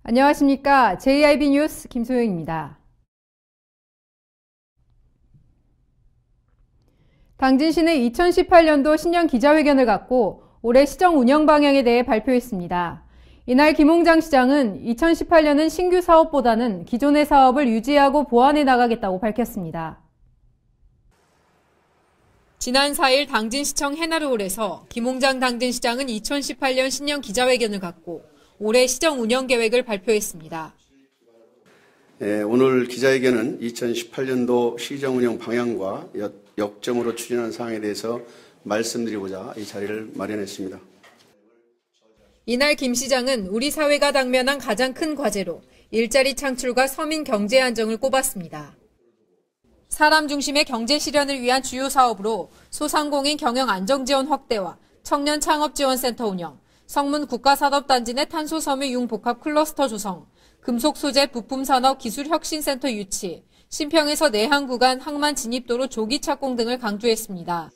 안녕하십니까. JIB 뉴스 김소영입니다. 당진시는 2018년도 신년 기자회견을 갖고 올해 시정 운영 방향에 대해 발표했습니다. 이날 김홍장 시장은 2018년은 신규 사업보다는 기존의 사업을 유지하고 보완해 나가겠다고 밝혔습니다. 지난 4일 당진시청 해나루홀에서 김홍장 당진시장은 2018년 신년 기자회견을 갖고 올해 시정 운영 계획을 발표했습니다. 오늘 기자회견은 2018년도 시정 운영 방향과 역점으로 추진한 사항에 대해서 말씀드리고자 이 자리를 마련했습니다. 이날 김 시장은 우리 사회가 당면한 가장 큰 과제로 일자리 창출과 서민 경제 안정을 꼽았습니다. 사람 중심의 경제 실현을 위한 주요 사업으로 소상공인 경영 안정지원 확대와 청년 창업지원센터 운영, 성문 국가산업단지 내 탄소섬유 융복합 클러스터 조성, 금속소재 부품산업 기술혁신센터 유치, 신평에서 내항 구간 항만 진입도로 조기 착공 등을 강조했습니다.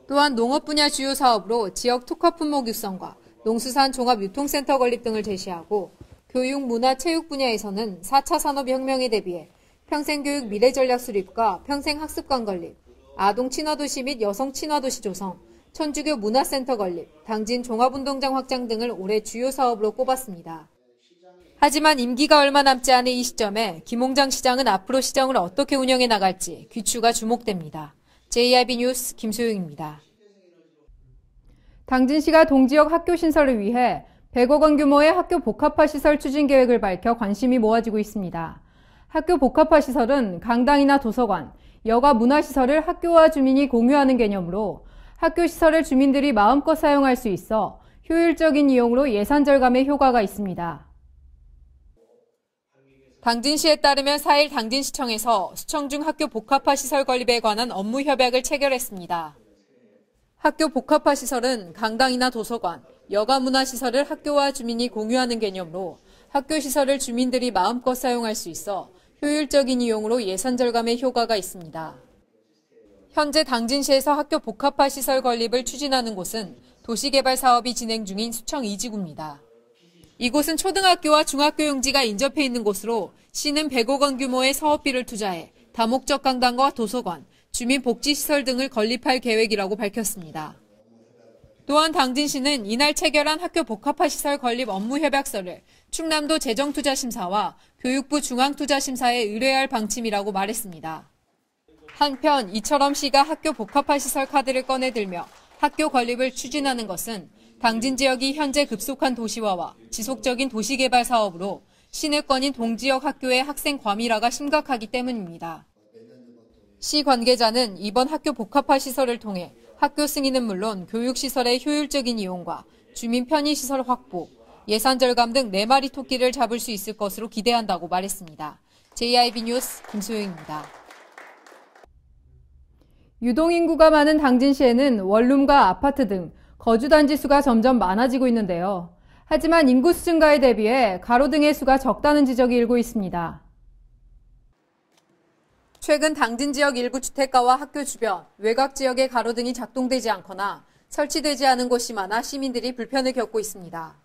또한 농업 분야 주요 사업으로 지역 특화 품목 육성과 농수산 종합유통센터 건립 등을 제시하고 교육, 문화, 체육 분야에서는 4차 산업혁명에 대비해 평생교육 미래전략 수립과 평생학습관 건립, 아동 친화도시 및 여성 친화도시 조성, 천주교 문화센터 건립, 당진 종합운동장 확장 등을 올해 주요 사업으로 꼽았습니다. 하지만 임기가 얼마 남지 않은 이 시점에 김홍장 시장은 앞으로 시정을 어떻게 운영해 나갈지 귀추가 주목됩니다. JIB 뉴스 김소영입니다. 당진시가 동지역 학교 신설을 위해 100억 원 규모의 학교 복합화 시설 추진 계획을 밝혀 관심이 모아지고 있습니다. 학교 복합화 시설은 강당이나 도서관, 여가 문화시설을 학교와 주민이 공유하는 개념으로 학교 시설을 주민들이 마음껏 사용할 수 있어 효율적인 이용으로 예산 절감에 효과가 있습니다. 당진시에 따르면 4일 당진시청에서 수청 중 학교 복합화 시설 건립에 관한 업무 협약을 체결했습니다. 학교 복합화 시설은 강당이나 도서관, 여가 문화시설을 학교와 주민이 공유하는 개념으로 학교 시설을 주민들이 마음껏 사용할 수 있어 효율적인 이용으로 예산 절감에 효과가 있습니다. 현재 당진시에서 학교 복합화 시설 건립을 추진하는 곳은 도시개발 사업이 진행 중인 수청 2지구입니다. 이곳은 초등학교와 중학교 용지가 인접해 있는 곳으로 시는 100억 원 규모의 사업비를 투자해 다목적 강당과 도서관, 주민복지시설 등을 건립할 계획이라고 밝혔습니다. 또한 당진시는 이날 체결한 학교 복합화 시설 건립 업무 협약서를 충남도 재정투자심사와 교육부 중앙투자심사에 의뢰할 방침이라고 말했습니다. 한편 이처럼 시가 학교 복합화 시설 카드를 꺼내들며 학교 건립을 추진하는 것은 당진 지역이 현재 급속한 도시화와 지속적인 도시개발 사업으로 시내권인 동지역 학교의 학생 과밀화가 심각하기 때문입니다. 시 관계자는 이번 학교 복합화 시설을 통해 학교 승인은 물론 교육시설의 효율적인 이용과 주민 편의시설 확보, 예산 절감 등 4마리 토끼를 잡을 수 있을 것으로 기대한다고 말했습니다. JIB 뉴스 김소영입니다. 유동인구가 많은 당진시에는 원룸과 아파트 등 거주단지 수가 점점 많아지고 있는데요. 하지만 인구 수 증가에 대비해 가로등의 수가 적다는 지적이 일고 있습니다. 최근 당진 지역 일부 주택가와 학교 주변, 외곽 지역의 가로등이 작동되지 않거나 설치되지 않은 곳이 많아 시민들이 불편을 겪고 있습니다.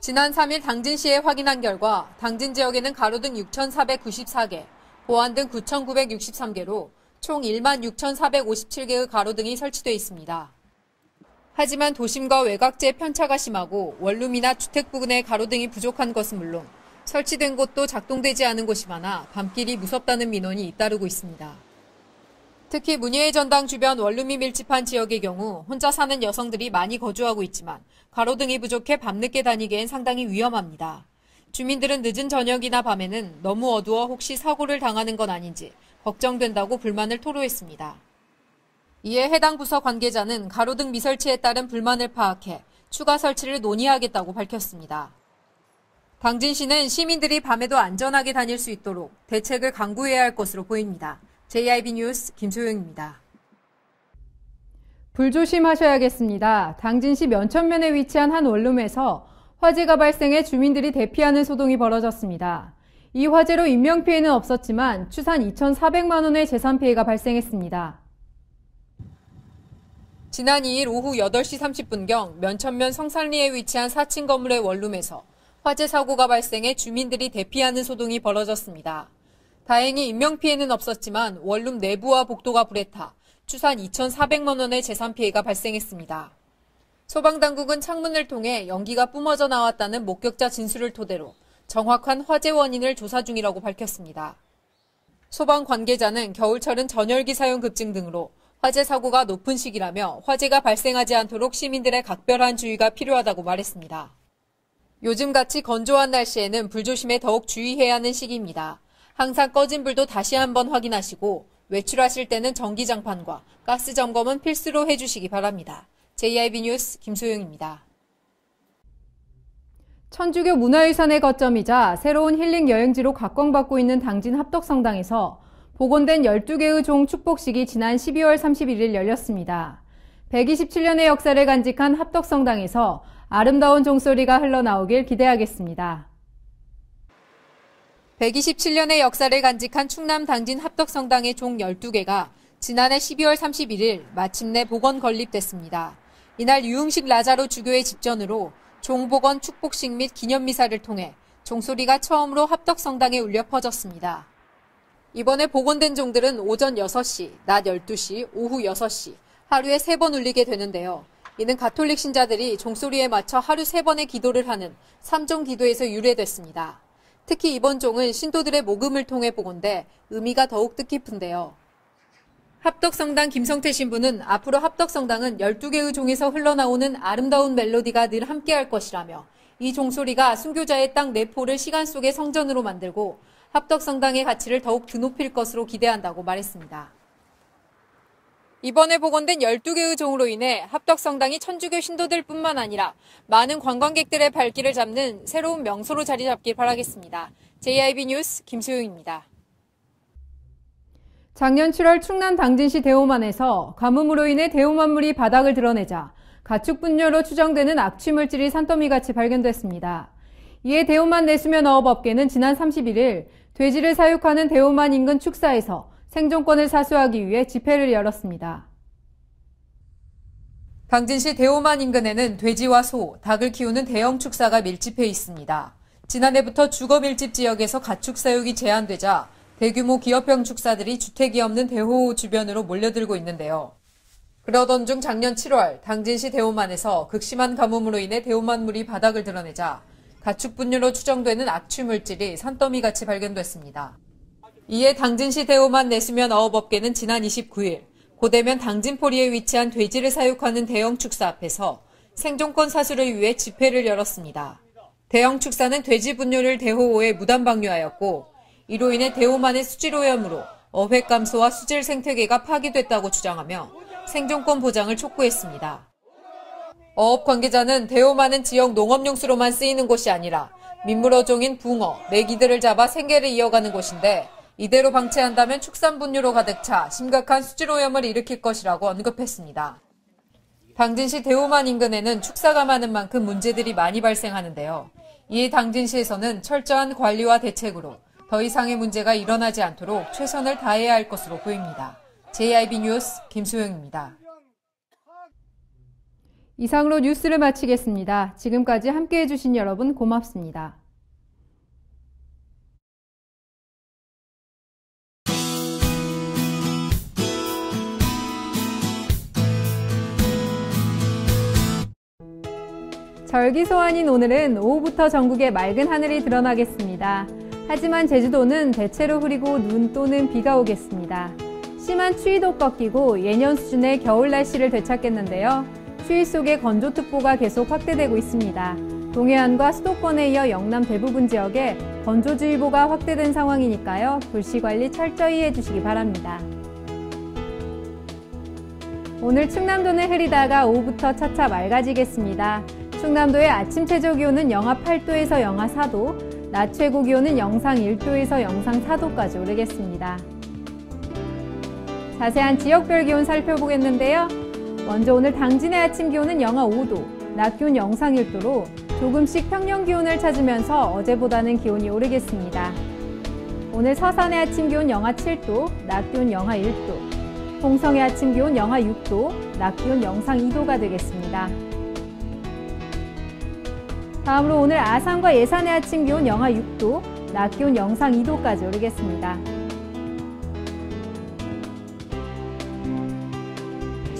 지난 3일 당진시에 확인한 결과 당진 지역에는 가로등 6,494개, 보안등 9,963개로 총 16,457개의 가로등이 설치되어 있습니다. 하지만 도심과 외곽지의 편차가 심하고 원룸이나 주택 부근에 가로등이 부족한 것은 물론 설치된 곳도 작동되지 않은 곳이 많아 밤길이 무섭다는 민원이 잇따르고 있습니다. 특히 문예의 전당 주변 원룸이 밀집한 지역의 경우 혼자 사는 여성들이 많이 거주하고 있지만 가로등이 부족해 밤늦게 다니기엔 상당히 위험합니다. 주민들은 늦은 저녁이나 밤에는 너무 어두워 혹시 사고를 당하는 건 아닌지 걱정된다고 불만을 토로했습니다. 이에 해당 부서 관계자는 가로등 미설치에 따른 불만을 파악해 추가 설치를 논의하겠다고 밝혔습니다. 당진시는 시민들이 밤에도 안전하게 다닐 수 있도록 대책을 강구해야 할 것으로 보입니다. JIB 뉴스 김소영입니다. 불조심하셔야겠습니다. 당진시 면천면에 위치한 한 원룸에서 화재가 발생해 주민들이 대피하는 소동이 벌어졌습니다. 이 화재로 인명피해는 없었지만 추산 2,400만 원의 재산피해가 발생했습니다. 지난 2일 오후 8시 30분경 면천면 성산리에 위치한 4층 건물의 원룸에서 화재 사고가 발생해 주민들이 대피하는 소동이 벌어졌습니다. 다행히 인명피해는 없었지만 원룸 내부와 복도가 불에 타 추산 2,400만 원의 재산 피해가 발생했습니다. 소방당국은 창문을 통해 연기가 뿜어져 나왔다는 목격자 진술을 토대로 정확한 화재 원인을 조사 중이라고 밝혔습니다. 소방 관계자는 겨울철은 전열기 사용 급증 등으로 화재 사고가 높은 시기라며 화재가 발생하지 않도록 시민들의 각별한 주의가 필요하다고 말했습니다. 요즘같이 건조한 날씨에는 불조심에 더욱 주의해야 하는 시기입니다. 항상 꺼진 불도 다시 한번 확인하시고 외출하실 때는 전기장판과 가스 점검은 필수로 해주시기 바랍니다. JIB 뉴스 김소영입니다. 천주교 문화유산의 거점이자 새로운 힐링 여행지로 각광받고 있는 당진 합덕성당에서 복원된 12개의 종 축복식이 지난 12월 31일 열렸습니다. 127년의 역사를 간직한 합덕성당에서 아름다운 종소리가 흘러나오길 기대하겠습니다. 127년의 역사를 간직한 충남 당진 합덕성당의 종 12개가 지난해 12월 31일 마침내 복원 건립됐습니다. 이날 유흥식 라자로 주교의 집전으로 종복원 축복식 및 기념미사를 통해 종소리가 처음으로 합덕성당에 울려 퍼졌습니다. 이번에 복원된 종들은 오전 6시, 낮 12시, 오후 6시, 하루에 3번 울리게 되는데요. 이는 가톨릭 신자들이 종소리에 맞춰 하루 3번의 기도를 하는 삼종 기도에서 유래됐습니다. 특히 이번 종은 신도들의 모금을 통해 복원돼 의미가 더욱 뜻깊은데요. 합덕성당 김성태 신부는 앞으로 합덕성당은 12개의 종에서 흘러나오는 아름다운 멜로디가 늘 함께할 것이라며 이 종소리가 순교자의 땅 내포를 시간 속의 성전으로 만들고 합덕성당의 가치를 더욱 드높일 것으로 기대한다고 말했습니다. 이번에 복원된 12개의 종으로 인해 합덕성당이 천주교 신도들뿐만 아니라 많은 관광객들의 발길을 잡는 새로운 명소로 자리 잡길 바라겠습니다. JIB 뉴스 김소영입니다. 작년 7월 충남 당진시 대호만에서 가뭄으로 인해 대호만물이 바닥을 드러내자 가축 분뇨로 추정되는 악취물질이 산더미같이 발견됐습니다. 이에 대호만 내수면 어업업계는 지난 31일 돼지를 사육하는 대호만 인근 축사에서 생존권을 사수하기 위해 집회를 열었습니다. 당진시 대호만 인근에는 돼지와 소, 닭을 키우는 대형 축사가 밀집해 있습니다. 지난해부터 주거 밀집 지역에서 가축 사육이 제한되자 대규모 기업형 축사들이 주택이 없는 대호 주변으로 몰려들고 있는데요. 그러던 중 작년 7월 당진시 대호만에서 극심한 가뭄으로 인해 대호만물이 바닥을 드러내자 가축 분뇨로 추정되는 악취물질이 산더미같이 발견됐습니다. 이에 당진시 대호만 내수면 어업업계는 지난 29일 고대면 당진포리에 위치한 돼지를 사육하는 대형 축사 앞에서 생존권 사수를 위해 집회를 열었습니다. 대형 축사는 돼지 분뇨를 대호호에 무단 방류하였고 이로 인해 대호만의 수질 오염으로 어획 감소와 수질 생태계가 파괴됐다고 주장하며 생존권 보장을 촉구했습니다. 어업 관계자는 대호만은 지역 농업용수로만 쓰이는 곳이 아니라 민물어종인 붕어, 메기들을 잡아 생계를 이어가는 곳인데 이대로 방치한다면 축산 분뇨로 가득 차 심각한 수질 오염을 일으킬 것이라고 언급했습니다. 당진시 대호만 인근에는 축사가 많은 만큼 문제들이 많이 발생하는데요. 이에 당진시에서는 철저한 관리와 대책으로 더 이상의 문제가 일어나지 않도록 최선을 다해야 할 것으로 보입니다. JIB 뉴스 김소영입니다. 이상으로 뉴스를 마치겠습니다. 지금까지 함께해 주신 여러분 고맙습니다. 절기소환인 오늘은 오후부터 전국에 맑은 하늘이 드러나겠습니다. 하지만 제주도는 대체로 흐리고 눈 또는 비가 오겠습니다. 심한 추위도 꺾이고 예년 수준의 겨울 날씨를 되찾겠는데요. 추위 속에 건조특보가 계속 확대되고 있습니다. 동해안과 수도권에 이어 영남 대부분 지역에 건조주의보가 확대된 상황이니까요. 불씨관리 철저히 해주시기 바랍니다. 오늘 충남도는 흐리다가 오후부터 차차 맑아지겠습니다. 충남도의 아침 최저기온은 영하 8도에서 영하 4도, 낮 최고기온은 영상 1도에서 영상 4도까지 오르겠습니다. 자세한 지역별 기온 살펴보겠는데요. 먼저 오늘 당진의 아침 기온은 영하 5도, 낮 기온 영상 1도로 조금씩 평년 기온을 찾으면서 어제보다는 기온이 오르겠습니다. 오늘 서산의 아침 기온 영하 7도, 낮 기온 영하 1도, 홍성의 아침 기온 영하 6도, 낮 기온 영상 2도가 되겠습니다. 다음으로 오늘 아산과 예산의 아침 기온 영하 6도, 낮 기온 영상 2도까지 오르겠습니다.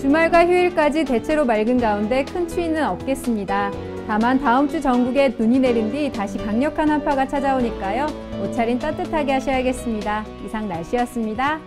주말과 휴일까지 대체로 맑은 가운데 큰 추위는 없겠습니다. 다만 다음 주 전국에 눈이 내린 뒤 다시 강력한 한파가 찾아오니까요. 옷차림 따뜻하게 하셔야겠습니다. 이상 날씨였습니다.